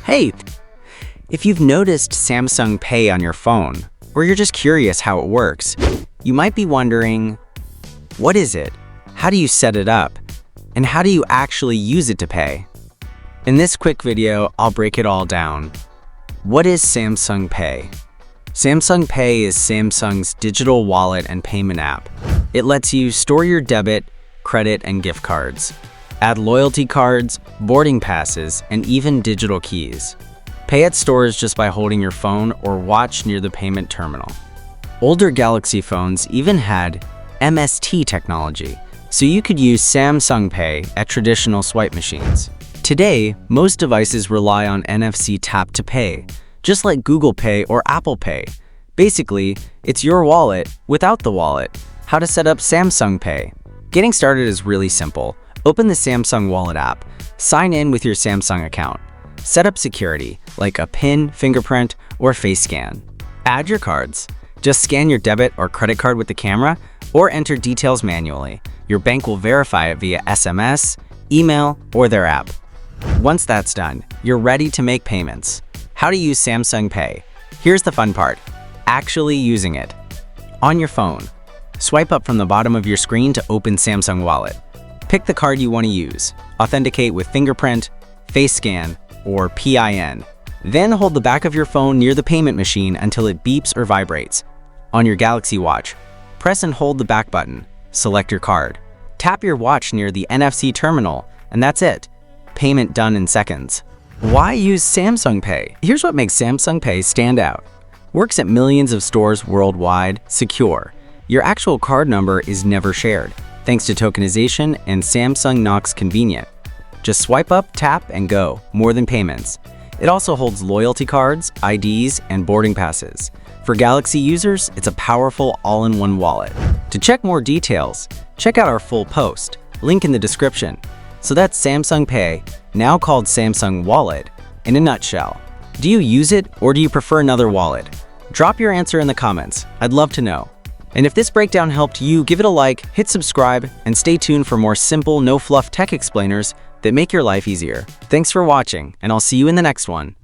Hey, if you've noticed Samsung Pay on your phone, or you're just curious how it works, you might be wondering, what is it? How do you set it up? And how do you actually use it to pay? In this quick video, I'll break it all down. What is Samsung Pay? Samsung Pay is Samsung's digital wallet and payment app. It lets you store your debit, credit, and gift cards, add loyalty cards, boarding passes, and even digital keys. Pay at stores just by holding your phone or watch near the payment terminal. Older Galaxy phones even had MST technology, so you could use Samsung Pay at traditional swipe machines. Today, most devices rely on NFC Tap to Pay, just like Google Pay or Apple Pay. Basically, it's your wallet without the wallet. How to set up Samsung Pay? Getting started is really simple. Open the Samsung Wallet app, sign in with your Samsung account. Set up security, like a PIN, fingerprint, or face scan. Add your cards. Just scan your debit or credit card with the camera, or enter details manually. Your bank will verify it via SMS, email, or their app. Once that's done, you're ready to make payments. How to use Samsung Pay? Here's the fun part: actually using it. On your phone, swipe up from the bottom of your screen to open Samsung Wallet. Pick the card you want to use. Authenticate with fingerprint, face scan, or PIN. Then hold the back of your phone near the payment machine until it beeps or vibrates. On your Galaxy Watch, press and hold the back button. Select your card. Tap your watch near the NFC terminal, and that's it. Payment done in seconds. Why use Samsung Pay? Here's what makes Samsung Pay stand out. Works at millions of stores worldwide, secure. Your actual card number is never shared, thanks to tokenization and Samsung Knox convenient. Just swipe up, tap, and go, more than payments. It also holds loyalty cards, IDs, and boarding passes. For Galaxy users, it's a powerful all-in-one wallet. To check more details, check out our full post, link in the description. So that's Samsung Pay, now called Samsung Wallet, in a nutshell. Do you use it, or do you prefer another wallet? Drop your answer in the comments. I'd love to know. And if this breakdown helped you, give it a like, hit subscribe, and stay tuned for more simple, no-fluff tech explainers that make your life easier. Thanks for watching, and I'll see you in the next one.